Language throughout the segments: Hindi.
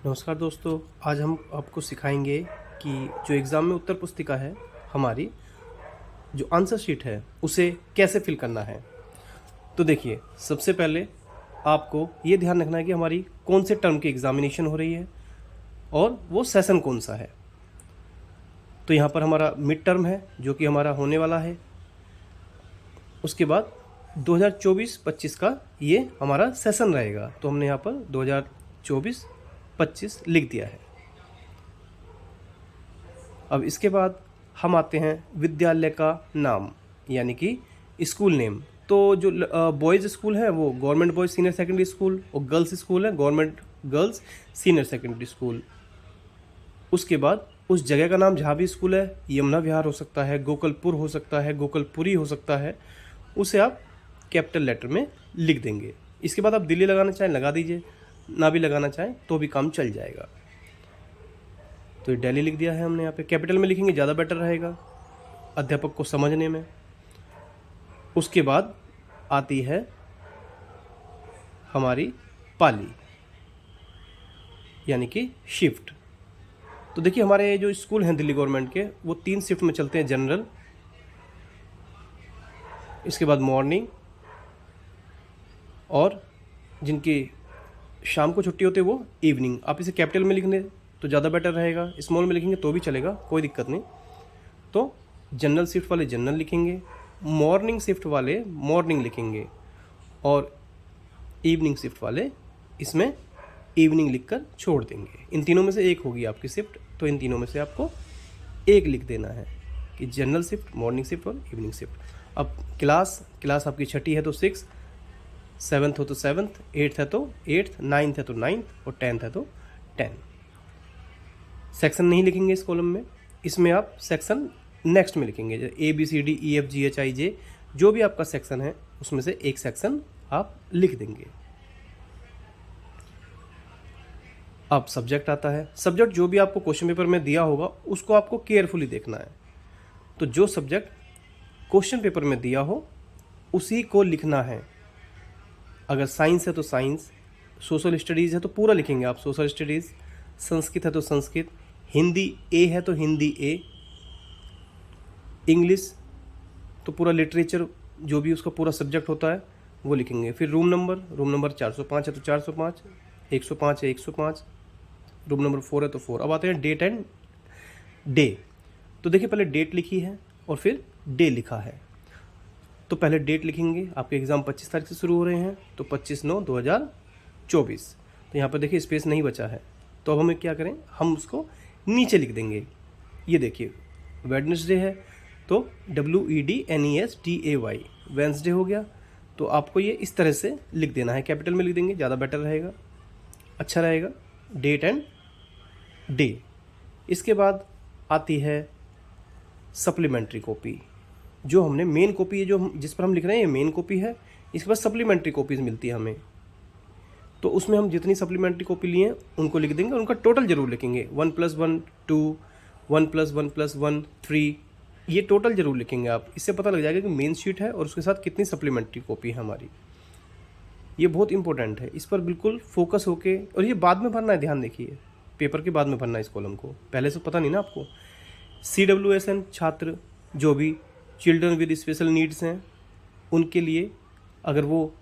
नमस्कार दोस्तों, आज हम आपको सिखाएंगे कि जो एग्ज़ाम में उत्तर पुस्तिका है हमारी, जो आंसर शीट है उसे कैसे फिल करना है। तो देखिए, सबसे पहले आपको ये ध्यान रखना है कि हमारी कौन से टर्म की एग्ज़ामिनेशन हो रही है और वो सेशन कौन सा है। तो यहाँ पर हमारा मिड टर्म है जो कि हमारा होने वाला है। उसके बाद 2024-25 का ये हमारा सेशन रहेगा। तो हमने यहाँ पर 2024-25 लिख दिया है। अब इसके बाद हम आते हैं विद्यालय का नाम, यानी कि स्कूल नेम। तो जो बॉयज़ स्कूल है वो government boys senior secondary school, और गर्ल्स स्कूल है government girls senior secondary school. उसके बाद उस जगह का नाम जहाँ भी स्कूल है, यमुना विहार हो सकता है, गोकलपुर हो सकता है, गोकलपुरी हो सकता है, उसे आप कैपिटल लेटर में लिख देंगे। इसके बाद आप दिल्ली लगाना चाहें लगा दीजिए, ना भी लगाना चाहें तो भी काम चल जाएगा। तो ये दिल्ली लिख दिया है हमने। यहाँ पे कैपिटल में लिखेंगे ज़्यादा बेटर रहेगा अध्यापक को समझने में। उसके बाद आती है हमारी पाली, यानी कि शिफ्ट। तो देखिए, हमारे जो स्कूल हैं दिल्ली गवर्नमेंट के, वो 3 शिफ्ट में चलते हैं। जनरल, इसके बाद मॉर्निंग, और जिनकी शाम को छुट्टी होती है वो इवनिंग। आप इसे कैपिटल में लिख लें तो ज़्यादा बेटर रहेगा, स्मॉल में लिखेंगे तो भी चलेगा, कोई दिक्कत नहीं। तो जनरल शिफ्ट वाले जनरल लिखेंगे, मॉर्निंग शिफ्ट वाले मॉर्निंग लिखेंगे, और इवनिंग शिफ्ट वाले इसमें इवनिंग लिखकर छोड़ देंगे। इन तीनों में से एक होगी आपकी शिफ्ट, तो इन तीनों में से आपको एक लिख देना है कि जनरल शिफ्ट, मॉर्निंग शिफ्ट और इवनिंग शिफ्ट। अब क्लास आपकी छठी है तो 6, 7th हो तो 7th, 8th है तो 8th, 9th है तो 9th, और 10th है तो 10। सेक्शन नहीं लिखेंगे इस कॉलम में, इसमें आप सेक्शन नेक्स्ट में लिखेंगे। जैसे ABCDEFGHIJ, जो भी आपका सेक्शन है उसमें से एक सेक्शन आप लिख देंगे। अब सब्जेक्ट आता है। सब्जेक्ट जो भी आपको क्वेश्चन पेपर में दिया होगा उसको आपको केयरफुली देखना है। तो जो सब्जेक्ट क्वेश्चन पेपर में दिया हो उसी को लिखना है। अगर साइंस है तो साइंस, सोशल स्टडीज़ है तो पूरा लिखेंगे आप सोशल स्टडीज़, संस्कृत है तो संस्कृत, हिंदी ए है तो हिंदी ए, इंग्लिश तो पूरा लिटरेचर जो भी उसका पूरा सब्जेक्ट होता है वो लिखेंगे। फिर रूम नंबर 405 है तो 405, 105 है 105, रूम नंबर 4 है तो 4। अब आते हैं डेट एंड डे। तो देखिए, पहले डेट लिखी है और फिर डे लिखा है। तो पहले डेट लिखेंगे, आपके एग्ज़ाम 25 तारीख से शुरू हो रहे हैं तो 25/9/2024। तो यहाँ पर देखिए स्पेस नहीं बचा है, तो अब हमें क्या करें, हम उसको नीचे लिख देंगे। ये देखिए वेडनेसडे है तो WEDNESDAY, वेंसडे हो गया। तो आपको ये इस तरह से लिख देना है, कैपिटल में लिख देंगे, ज़्यादा बेटर रहेगा, अच्छा रहेगा। Date and day. इसके बाद आती है सप्लीमेंट्री कॉपी। जो हमने मेन कॉपी है, जो जिस पर हम लिख रहे हैं, ये मेन कॉपी है। इसके बाद सप्लीमेंट्री कॉपीज़ मिलती है हमें, तो उसमें हम जितनी सप्लीमेंट्री कॉपी लिए हैं उनको लिख देंगे, उनका टोटल जरूर लिखेंगे। 1+1 2, 1+1+1 3, ये टोटल जरूर लिखेंगे आप। इससे पता लग जाएगा कि मेन शीट है और उसके साथ कितनी सप्लीमेंट्री कॉपी है हमारी। ये बहुत इंपॉर्टेंट है, इस पर बिल्कुल फोकस होके, और ये बाद में भरना है, ध्यान देखिए, पेपर के बाद में भरना है इस कॉलम को, पहले से पता नहीं ना आपको। CWSN छात्र, जो भी चिल्ड्रन विद स्पेशल नीड्स हैं, उनके लिए अगर वो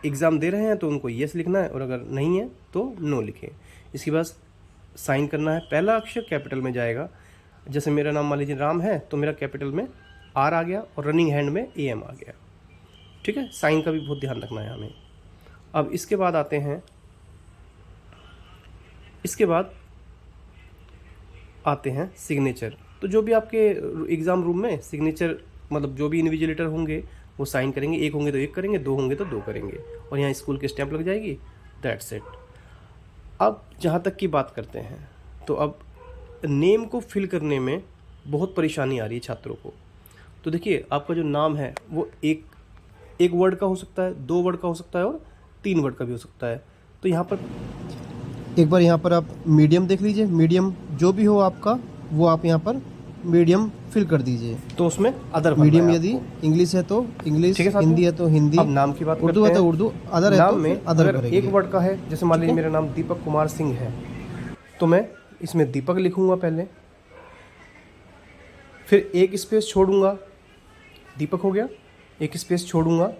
एग्ज़ाम दे रहे हैं तो उनको यस लिखना है, और अगर नहीं है तो नो लिखें। इसके बाद साइन करना है, पहला अक्षर कैपिटल में जाएगा। जैसे मेरा नाम मान लीजिए राम है तो मेरा कैपिटल में R आ गया और रनिंग हैंड में AM आ गया। ठीक है, साइन का भी बहुत ध्यान रखना है हमें। अब इसके बाद आते हैं, इसके बाद आते हैं सिग्नेचर। तो जो भी आपके एग्ज़ाम रूम में सिग्नेचर, मतलब जो भी इन्विजिलेटर होंगे वो साइन करेंगे, एक होंगे तो एक करेंगे, दो होंगे तो दो करेंगे, और यहाँ स्कूल की स्टैंप लग जाएगी। That's it. अब जहाँ तक की बात करते हैं, तो अब नेम को फिल करने में बहुत परेशानी आ रही है छात्रों को। तो देखिए, आपका जो नाम है वो एक वर्ड का हो सकता है, 2 वर्ड का हो सकता है, और 3 वर्ड का भी हो सकता है। तो यहाँ पर एक बार यहाँ पर आप मीडियम देख लीजिए, मीडियम जो भी हो आपका वो आप यहाँ पर मीडियम फिल कर दीजिए। तो उसमें अदर मीडियम यदि इंग्लिश है तो इंग्लिश, हिंदी है तो हिंदी, अब नाम की बात उर्दू है तो उर्दू, अदर है तो में अदर अगर एक वर्ड का है, जैसे मान लीजिए मेरा नाम दीपक कुमार सिंह है, तो मैं इसमें दीपक लिखूंगा पहले, फिर एक स्पेस छोड़ूंगा, दीपक हो गया, एक स्पेस छोड़ूंगा,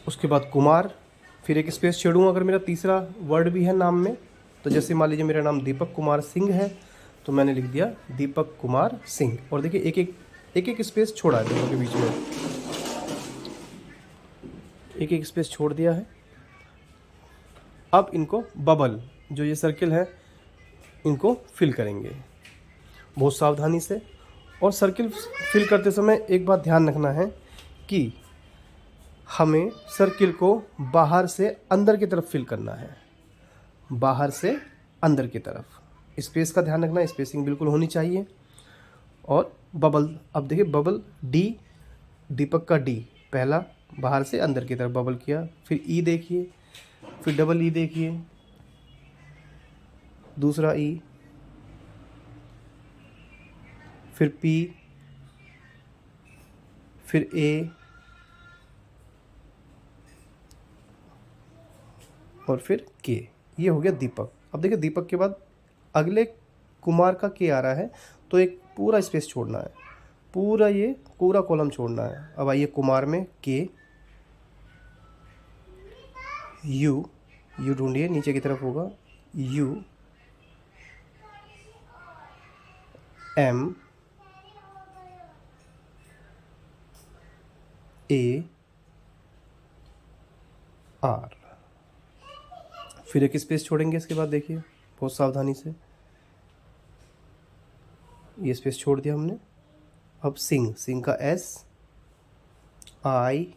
उसके बाद कुमार, फिर एक स्पेस छोड़ूंगा अगर मेरा तीसरा वर्ड भी है नाम में। तो जैसे मान लीजिए मेरा नाम दीपक कुमार सिंह है, तो मैंने लिख दिया दीपक कुमार सिंह। और देखिए एक एक स्पेस छोड़ा है दोनों के बीच में, एक एक स्पेस छोड़ दिया है। अब इनको बबल, जो ये सर्किल है, इनको फिल करेंगे बहुत सावधानी से। और सर्किल फिल करते समय एक बात ध्यान रखना है कि हमें सर्किल को बाहर से अंदर की तरफ फिल करना है, बाहर से अंदर की तरफ। स्पेस का ध्यान रखना, स्पेसिंग बिल्कुल होनी चाहिए। और बबल, अब देखिए बबल डी, दीपक का डी पहला बाहर से अंदर की तरफ बबल किया, फिर ई देखिए, फिर डबल ई देखिए, दूसरा ई, फिर पी, फिर ए, और फिर के। ये हो गया दीपक। अब देखिए दीपक के बाद अगले कुमार का के आ रहा है, तो एक पूरा स्पेस छोड़ना है, पूरा ये पूरा कॉलम छोड़ना है। अब आइए कुमार में के, यू, यू ढूंढिए नीचे की तरफ होगा, यू, एम, ए, आर। फिर एक स्पेस छोड़ेंगे इसके बाद, देखिए बहुत सावधानी से, ये स्पेस छोड़ दिया हमने। अब सिंह, सिंह का एस, आई,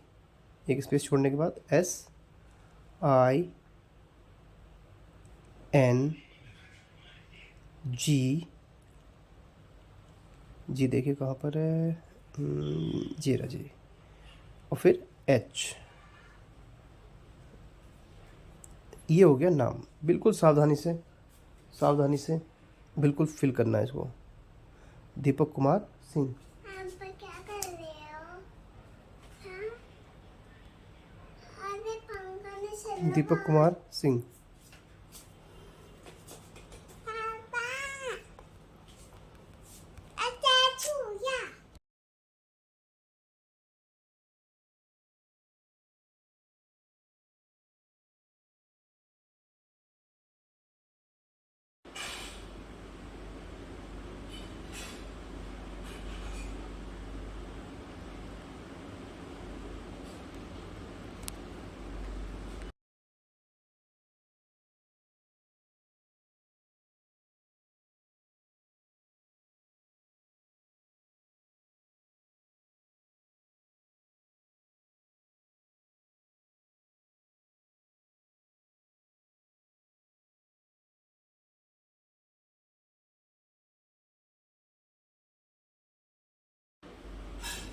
एक स्पेस छोड़ने के बाद एस, आई, एन, जी, जी देखिए कहाँ पर है, जी रहा जी, और फिर एच। ये हो गया नाम। बिल्कुल सावधानी से, सावधानी से बिल्कुल फिल करना है इसको। दीपक कुमार सिंह। आप क्या कर रहे हो? हाँ? अरे पंखा में चलो। दीपक कुमार सिंह। पापा, अच्छा छूया।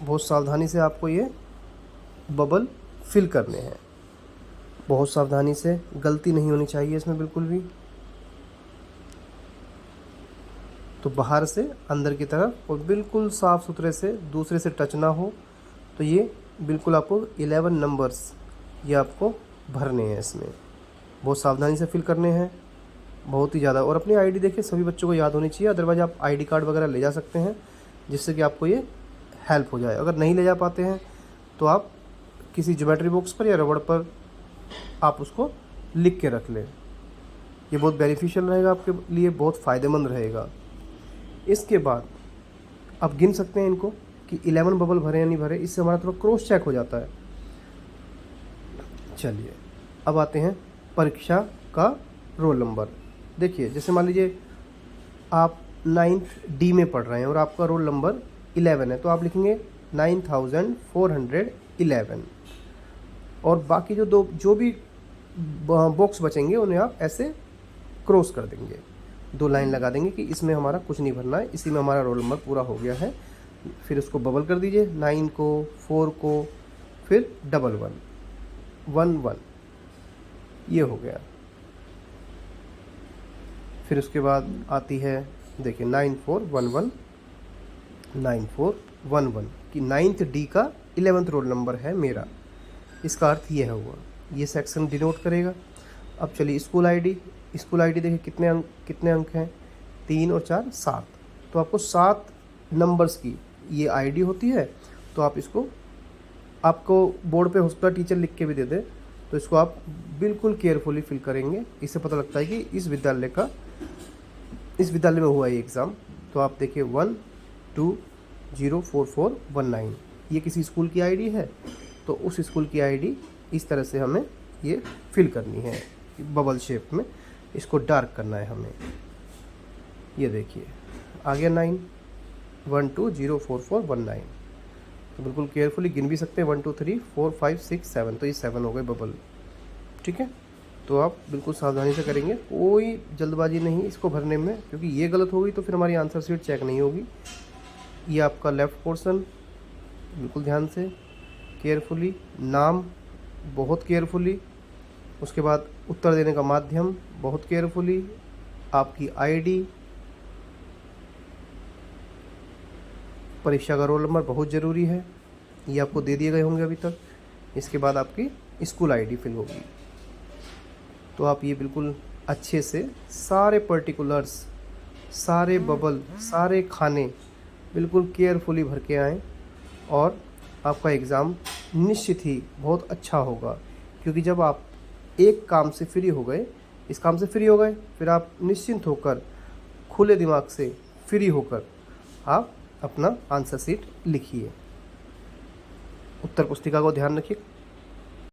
बहुत सावधानी से आपको ये बबल फिल करने हैं, बहुत सावधानी से, गलती नहीं होनी चाहिए इसमें बिल्कुल भी। तो बाहर से अंदर की तरफ, और बिल्कुल साफ़ सुथरे से, दूसरे से टच ना हो। तो ये बिल्कुल आपको 11 नंबर्स ये आपको भरने हैं इसमें, बहुत सावधानी से फिल करने हैं, बहुत ही ज़्यादा। और अपनी आईडी देखिए सभी बच्चों को याद होनी चाहिए, अदरवाइज आप आईडी कार्ड वगैरह ले जा सकते हैं, जिससे कि आपको ये हेल्प हो जाए। अगर नहीं ले जा पाते हैं तो आप किसी ज्योमेट्री बॉक्स पर या रबड़ पर आप उसको लिख के रख लें, ये बहुत बेनिफिशियल रहेगा आपके लिए, बहुत फ़ायदेमंद रहेगा। इसके बाद आप गिन सकते हैं इनको कि 11 बबल भरे या नहीं भरे, इससे हमारा थोड़ा क्रॉस चेक हो जाता है। चलिए अब आते हैं परीक्षा का रोल नंबर। देखिए जैसे मान लीजिए आप 9th डी में पढ़ रहे हैं और आपका रोल नंबर 11 है, तो आप लिखेंगे 9411। और बाकी जो भी बॉक्स बचेंगे उन्हें आप ऐसे क्रॉस कर देंगे, 2 लाइन लगा देंगे कि इसमें हमारा कुछ नहीं भरना है, इसी में हमारा रोल नंबर पूरा हो गया है। फिर उसको बबल कर दीजिए, 9 को, 4 को, फिर 11 11, ये हो गया। फिर उसके बाद आती है देखिए 9411 9411 कि 9th डी का 11th रोल नंबर है मेरा, इसका अर्थ यह हुआ। ये सेक्शन डिनोट करेगा। अब चलिए स्कूल आईडी देखिए कितने अंक हैं, 3 और 4 7। तो आपको 7 नंबर्स की ये आईडी होती है। तो आप इसको, आपको बोर्ड पे हो सकता है टीचर लिख के भी दे दे, तो इसको आप बिल्कुल केयरफुली फिल करेंगे। इससे पता लगता है कि इस विद्यालय में हुआ ये एग्ज़ाम। तो आप देखिए 120441 ये किसी स्कूल की आईडी है। तो उस स्कूल की आईडी इस तरह से हमें ये फिल करनी है, बबल शेप में इसको डार्क करना है हमें। ये देखिए आ गया 9, 120441 तो बिल्कुल केयरफुली गिन भी सकते हैं 1 2 3 4 5 6 7। तो ये 7 हो गए बबल, ठीक है। तो आप बिल्कुल सावधानी से करेंगे, कोई जल्दबाजी नहीं इसको भरने में, क्योंकि ये गलत होगी तो फिर हमारी आंसर शीट चेक नहीं होगी। ये आपका लेफ़्ट पोर्शन, बिल्कुल ध्यान से केयरफुली, नाम बहुत केयरफुली, उसके बाद उत्तर देने का माध्यम बहुत केयरफुली, आपकी आईडी, परीक्षा का रोल नंबर बहुत ज़रूरी है, ये आपको दे दिए गए होंगे अभी तक। इसके बाद आपकी स्कूल आईडी फिल होगी। तो आप ये बिल्कुल अच्छे से सारे पर्टिकुलर्स, सारे बबल, सारे खाने बिल्कुल केयरफुली भर के आएँ और आपका एग्ज़ाम निश्चित ही बहुत अच्छा होगा। क्योंकि जब आप एक काम से फ्री हो गए, इस काम से फ्री हो गए, फिर आप निश्चिंत होकर, खुले दिमाग से फ्री होकर आप अपना आंसर शीट लिखिए। उत्तर पुस्तिका को ध्यान रखिए,